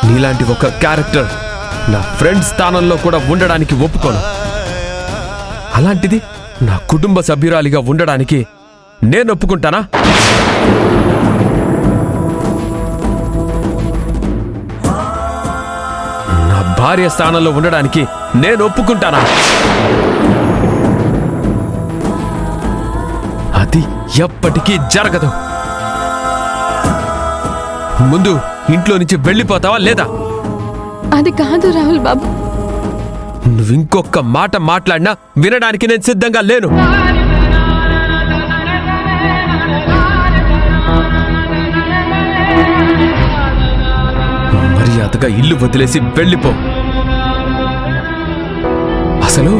నీలాంటి ఒక క్యారెక్టర్ నా ఫ్రెండ్ స్థానంలో కూడా ఉండడానికి ఒప్పుకోను. అలాంటిది నా కుటుంబ సభ్యురాలిగా ఉండడానికి నేను ఒప్పుకుంటానా? నా భార్య స్థానంలో ఉండడానికి నేను ఒప్పుకుంటానా? అది ఎప్పటికీ జరగదు. ముందు ఇంట్లో నుంచి వెళ్ళిపోతావా లేదా? అది కాదు రాహుల్ బాబు. నువ్వు ఇంకొక మాట మాట్లాడినా వినడానికి నేను సిద్ధంగా లేను. మర్యాదగా ఇల్లు వదిలేసి వెళ్ళిపో. అసలు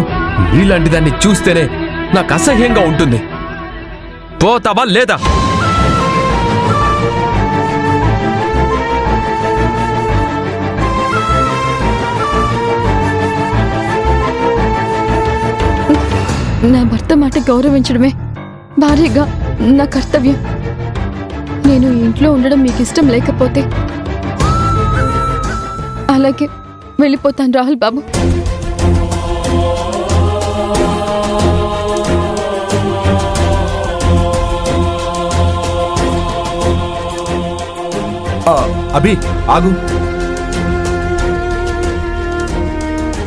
నీలాంటి దాన్ని చూస్తేనే నాకు అసహ్యంగా ఉంటుంది. పోతావా లేదా? నా భర్త మాట గౌరవించడమే భార్యగా నా కర్తవ్యం. నేను ఇంట్లో ఉండడం మీకు ఇష్టం లేకపోతే అలాగే వెళ్ళిపోతాను రాహుల్ బాబు. అభి ఆగు.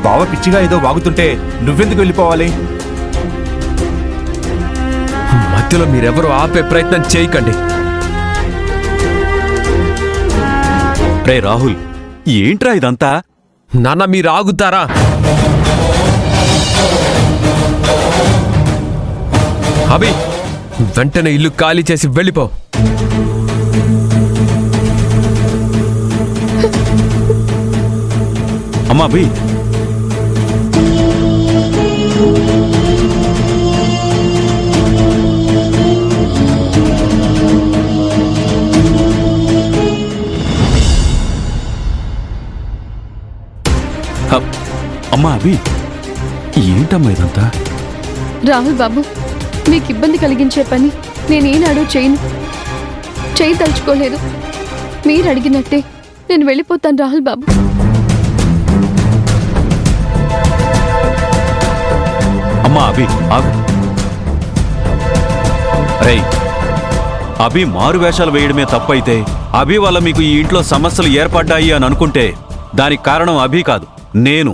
బావ పిచ్చిగా ఏదో వాగుతుంటే నువ్వెందుకు వెళ్ళిపోవాలి? మధ్యలో మీరెవరూ ఆపే ప్రయత్నం చేయకండి. రే రాహుల్, ఏంట్రా ఇదంతా? నాన్న మీరు ఆగుతారా? అభి వెంటనే ఇల్లు ఖాళీ చేసి వెళ్ళిపో. అమ్మా అభి, అమ్మా అభి, ఏంటమ్మా ఇదంతా? రాహుల్ బాబు, మీకు ఇబ్బంది కలిగించే పని నేనేనాడు చేయదలుచుకోలేదు. మీరు అడిగినట్టే నేను వెళ్ళిపోతాను రాహుల్ బాబు. అమ్మా అభి ఆగు. రేయ్, అభి మారు వేషాలు వేయడమే తప్పైతే అభి వల్ల మీకు ఈ ఇంట్లో సమస్యలు ఏర్పడ్డాయి అని అనుకుంటే దానికి కారణం అభి కాదు, నేను.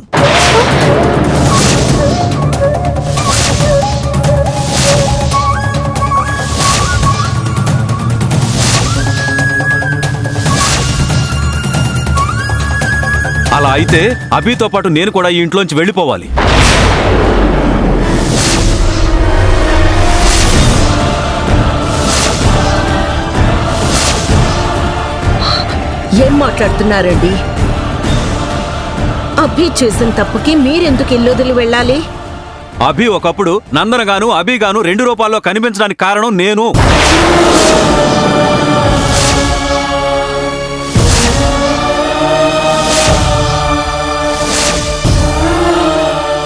అలా అయితే అభితో పాటు నేను కూడా ఈ ఇంట్లోంచి వెళ్ళిపోవాలి. ఏం మాట్లాడుతున్నారండి? అభి చేసిన తప్పుకి మీరెందుకు ఇల్లొదిలి వెళ్ళాలి? అభి ఒకప్పుడు నందనగాను అభిగాను 2 రూపాల్లో కనిపించడానికి కారణం నేను.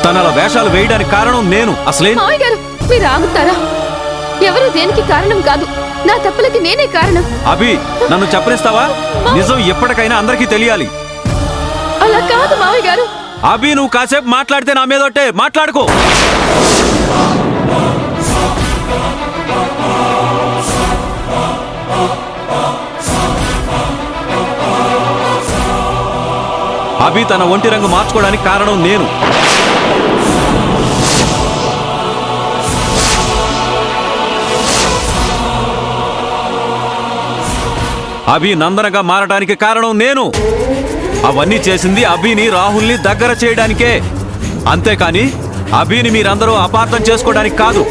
తనల వేషాలు వేయడానికి కారణం నేను. అసలే మావయ్య గారు, మీరు ఆగుతారా? ఎవరు దేనికి కారణం కాదు. నా తప్పులకి నేనే కారణం. అభి, నన్ను చెప్పనిస్తావా? నిజం ఎప్పటికైనా అందరికీ తెలియాలి. అలా కాదు మావయ్య గారు. అభి, నువ్వు కాసేపు మాట్లాడితే నా మీదొట్టే. మాట్లాడుకో. అభి తన ఒంటి రంగు మార్చుకోవడానికి కారణం నేను. అభి నందనగా మారడానికి కారణం నేను. అవన్నీ చేసింది అభిని రాహుల్ని దగ్గర చేయడానికే, అంతేకాని అభిని మీరందరూ అపార్థం చేసుకోవడానికి కాదు.